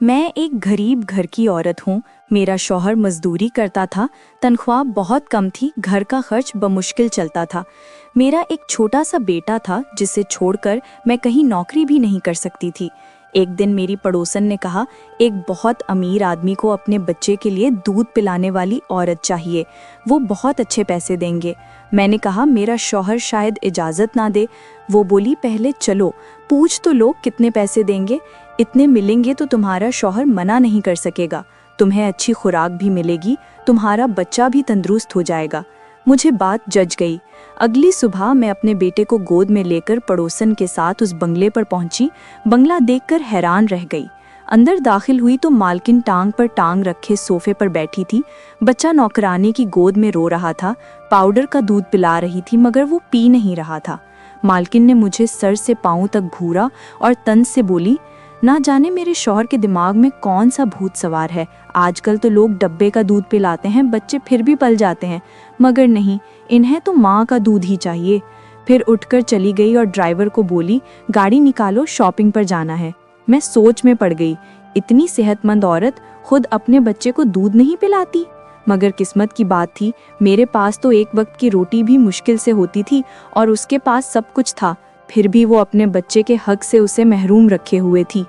मैं एक गरीब घर की औरत हूँ। मेरा शौहर मजदूरी करता था, तनख्वाह बहुत कम थी, घर का खर्च बमुश्किल चलता था। मेरा एक छोटा सा बेटा था जिसे छोड़कर मैं कहीं नौकरी भी नहीं कर सकती थी। एक दिन मेरी पड़ोसन ने कहा, एक बहुत अमीर आदमी को अपने बच्चे के लिए दूध पिलाने वाली औरत चाहिए, वो बहुत अच्छे पैसे देंगे। मैंने कहा, मेरा शौहर शायद इजाज़त ना दे। वो बोली, पहले चलो पूछ तो लो कितने पैसे देंगे, इतने मिलेंगे तो तुम्हारा शौहर मना नहीं कर सकेगा, तुम्हें अच्छी खुराक भी मिलेगी, तुम्हारा बच्चा भी तंदुरुस्त हो जाएगा। मुझे बात जच गई। अगली सुबह मैं अपने बेटे को गोद में लेकर पड़ोसन के साथ उस बंगले पर पहुंची। बंगला देखकर हैरान रह गई। अंदर दाखिल हुई तो मालकिन टांग पर टांग रखे सोफे पर बैठी थी। बच्चा नौकरानी की गोद में रो रहा था। पाउडर का दूध पिला रही थी मगर वो पी नहीं रहा था। मालकिन ने मुझे सर से पांव तक घूरा और तंज से बोली, ना जाने मेरे शौहर के दिमाग में कौन सा भूत सवार है। आजकल तो लोग डब्बे का दूध पिलाते हैं, बच्चे फिर भी पल जाते हैं, मगर नहीं, इन्हें तो माँ का दूध ही चाहिए। फिर उठकर चली गई और ड्राइवर को बोली, गाड़ी निकालो, शॉपिंग पर जाना है। मैं सोच में पड़ गई, इतनी सेहतमंद औरत खुद अपने बच्चे को दूध नहीं पिलाती। मगर किस्मत की बात थी, मेरे पास तो एक वक्त की रोटी भी मुश्किल से होती थी और उसके पास सब कुछ था, फिर भी वो अपने बच्चे के हक से उसे महरूम रखे हुए थी।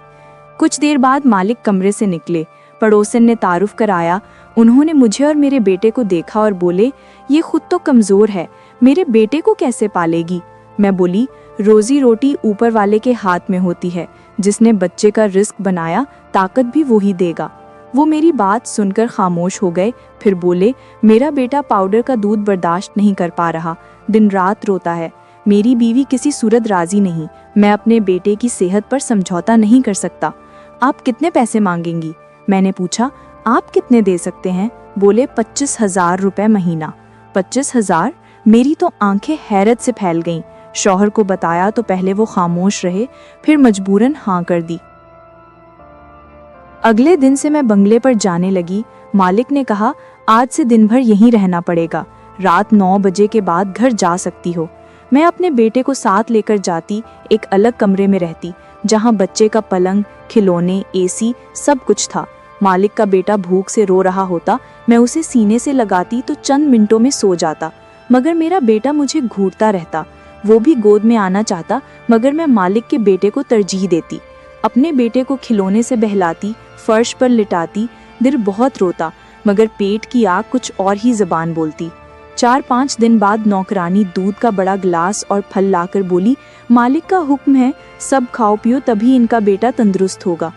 कुछ देर बाद मालिक कमरे से निकले। पड़ोसन ने तारुफ कराया। उन्होंने मुझे और मेरे बेटे को देखा और बोले, ये खुद तो कमज़ोर है, मेरे बेटे को कैसे पालेगी? मैं बोली, रोजी रोटी ऊपर वाले के हाथ में होती है, जिसने बच्चे का रिस्क बनाया ताकत भी वही देगा। वो मेरी बात सुनकर खामोश हो गए। फिर बोले, मेरा बेटा पाउडर का दूध बर्दाश्त नहीं कर पा रहा, दिन रात रोता है। मेरी बीवी किसी सूरत राजी नहीं, मैं अपने बेटे की सेहत पर समझौता नहीं कर सकता। आप कितने पैसे मांगेंगी? मैंने पूछा, आप कितने दे सकते हैं? बोले, 25,000 रुपए महीना। 25,000? मेरी तो आंखें हैरत से फैल गईं। शौहर को बताया तो पहले वो खामोश रहे, फिर मजबूरन हाँ कर दी। अगले दिन से मैं बंगले पर जाने लगी। मालिक ने कहा, आज से दिन भर यहीं रहना पड़ेगा, रात 9 बजे के बाद घर जा सकती हो। मैं अपने बेटे को साथ लेकर जाती, एक अलग कमरे में रहती, जहां बच्चे का पलंग, खिलौने, एसी सब कुछ था। मालिक का बेटा भूख से रो रहा होता, मैं उसे सीने से लगाती तो चंद मिनटों में सो जाता, मगर मेरा बेटा मुझे घूरता रहता। वो भी गोद में आना चाहता, मगर मैं मालिक के बेटे को तरजीह देती। अपने बेटे को खिलौने से बहलाती, फर्श पर लिटाती। दिल बहुत रोता, मगर पेट की आग कुछ और ही ज़बान बोलती। 4-5 दिन बाद नौकरानी दूध का बड़ा गिलास और फल लाकर बोली, मालिक का हुक्म है, सब खाओ पियो, तभी इनका बेटा तंदुरुस्त होगा।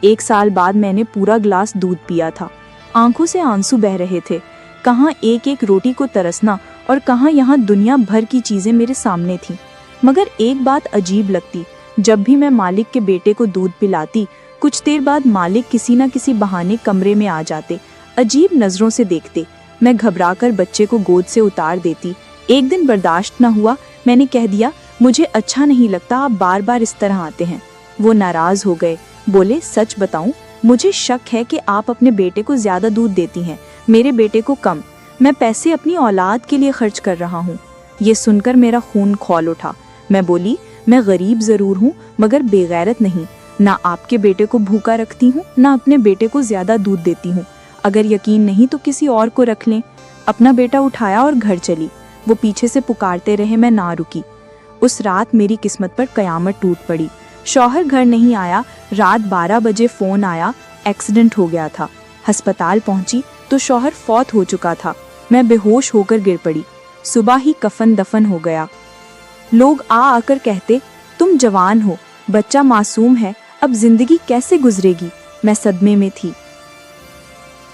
1 साल बाद मैंने पूरा गिलास दूध पिया था। आंखों से आंसू बह रहे थे। कहाँ एक एक रोटी को तरसना और कहाँ यहाँ दुनिया भर की चीजें मेरे सामने थीं। मगर एक बात अजीब लगती, जब भी मैं मालिक के बेटे को दूध पिलाती, कुछ देर बाद मालिक किसी न किसी बहाने कमरे में आ जाते, अजीब नजरों से देखते। मैं घबराकर बच्चे को गोद से उतार देती। एक दिन बर्दाश्त न हुआ, मैंने कह दिया, मुझे अच्छा नहीं लगता आप बार बार इस तरह आते हैं। वो नाराज हो गए, बोले, सच बताऊं, मुझे शक है कि आप अपने बेटे को ज्यादा दूध देती हैं, मेरे बेटे को कम। मैं पैसे अपनी औलाद के लिए खर्च कर रहा हूँ। ये सुनकर मेरा खून खौल उठा। मैं बोली, मैं गरीब जरूर हूँ मगर बेगैरत नहीं, ना आपके बेटे को भूखा रखती हूँ, ना अपने बेटे को ज्यादा दूध देती हूँ। अगर यकीन नहीं तो किसी और को रख लें। अपना बेटा उठाया और घर चली। वो पीछे से पुकारते रहे, मैं ना रुकी। उस रात मेरी किस्मत पर कयामत टूट पड़ी। शौहर घर नहीं आया। रात 12 बजे फोन आया, एक्सीडेंट हो गया था। अस्पताल पहुंची तो शौहर फौत हो चुका था। मैं बेहोश होकर गिर पड़ी। सुबह ही कफन दफन हो गया। लोग आकर कहते, तुम जवान हो, बच्चा मासूम है, अब जिंदगी कैसे गुजरेगी? मैं सदमे में थी।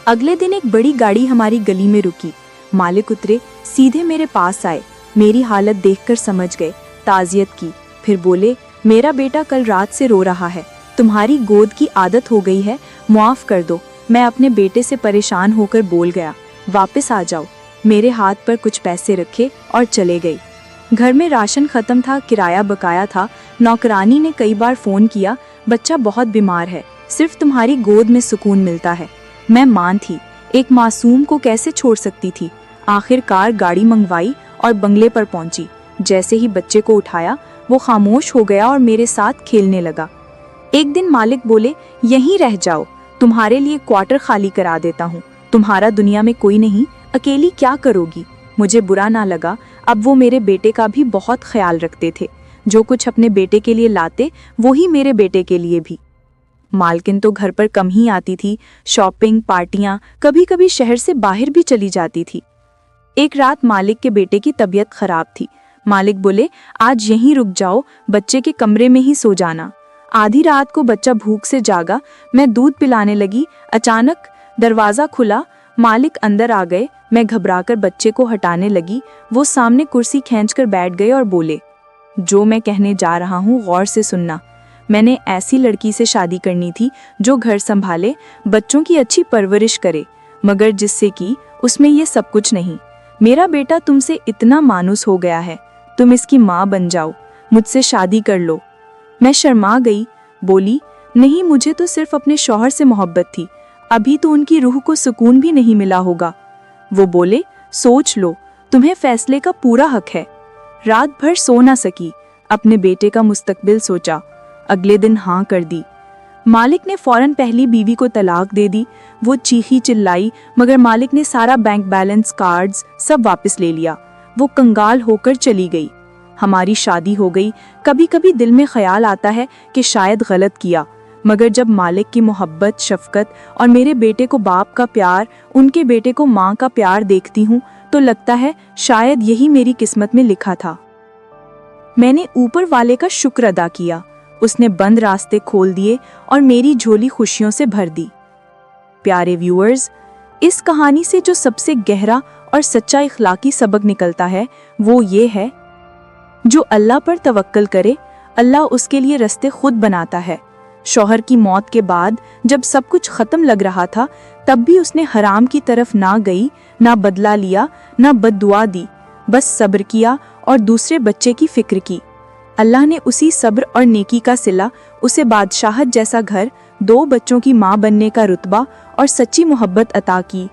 अगले दिन एक बड़ी गाड़ी हमारी गली में रुकी। मालिक उतरे, सीधे मेरे पास आए, मेरी हालत देखकर समझ गए, ताज़ियत की। फिर बोले, मेरा बेटा कल रात से रो रहा है, तुम्हारी गोद की आदत हो गई है, मुआफ कर दो। मैं अपने बेटे से परेशान होकर बोल गया, वापस आ जाओ। मेरे हाथ पर कुछ पैसे रखे और चले गई। घर में राशन खत्म था, किराया बकाया था। नौकरानी ने कई बार फोन किया, बच्चा बहुत बीमार है, सिर्फ तुम्हारी गोद में सुकून मिलता है। मैं मां थी, एक मासूम को कैसे छोड़ सकती थी। आखिरकार गाड़ी मंगवाई और बंगले पर पहुंची। जैसे ही बच्चे को उठाया, वो खामोश हो गया और मेरे साथ खेलने लगा। एक दिन मालिक बोले, यहीं रह जाओ, तुम्हारे लिए क्वार्टर खाली करा देता हूँ, तुम्हारा दुनिया में कोई नहीं, अकेली क्या करोगी। मुझे बुरा ना लगा, अब वो मेरे बेटे का भी बहुत ख्याल रखते थे, जो कुछ अपने बेटे के लिए लाते वही मेरे बेटे के लिए भी। मालकिन तो घर पर कम ही आती थी, शॉपिंग, पार्टियां, कभी कभी शहर से बाहर भी चली जाती थी। एक रात मालिक के बेटे की तबीयत खराब थी। मालिक बोले, आज यहीं रुक जाओ, बच्चे के कमरे में ही सो जाना। आधी रात को बच्चा भूख से जागा, मैं दूध पिलाने लगी, अचानक दरवाजा खुला, मालिक अंदर आ गए। मैं घबराकर बच्चे को हटाने लगी, वो सामने कुर्सी खींचकर बैठ गए और बोले, जो मैं कहने जा रहा हूँ गौर से सुनना। मैंने ऐसी लड़की से शादी करनी थी जो घर संभाले, बच्चों की अच्छी परवरिश करे, मगर जिससे कि उसमें ये सब कुछ नहीं। मेरा बेटा तुमसे इतना मानूस हो गया है, तुम इसकी माँ बन जाओ, मुझसे शादी कर लो। मैं शर्मा गई, बोली, नहीं, मुझे तो सिर्फ अपने शौहर से मोहब्बत थी, अभी तो उनकी रूह को सुकून भी नहीं मिला होगा। वो बोले, सोच लो, तुम्हें फैसले का पूरा हक है। रात भर सो ना सकी, अपने बेटे का मुस्तकबिल सोचा, अगले दिन हाँ कर दी। मालिक ने फौरन पहली बीवी को तलाक दे दी। वो चीखी चिल्लाई, मगर मालिक ने सारा बैंक बैलेंस, कार्ड्स सब वापस ले लिया। वो कंगाल होकर चली गई। हमारी शादी हो गई। कभी कभी दिल में ख्याल आता है कि शायद गलत किया, मगर जब मालिक की मोहब्बत, शफकत और मेरे बेटे को बाप का प्यार, उनके बेटे को माँ का प्यार देखती हूँ तो लगता है शायद यही मेरी किस्मत में लिखा था। मैंने ऊपर वाले का शुक्र अदा किया, उसने बंद रास्ते खोल दिए और मेरी झोली खुशियों से भर दी। प्यारे व्यूअर्स, इस कहानी से जो सबसे गहरा और सच्चा इखलाकी सबक निकलता है वो ये है, जो अल्लाह पर तवक्कल करे, अल्लाह उसके लिए रास्ते खुद बनाता है। शौहर की मौत के बाद जब सब कुछ खत्म लग रहा था, तब भी उसने हराम की तरफ ना गई, ना बदला लिया, ना बद्दुआ दी, बस सब्र किया और दूसरे बच्चे की फिक्र की। अल्लाह ने उसी सब्र और नेकी का सिला उसे बादशाहत जैसा घर, 2 बच्चों की माँ बनने का रुतबा और सच्ची मोहब्बत अता की।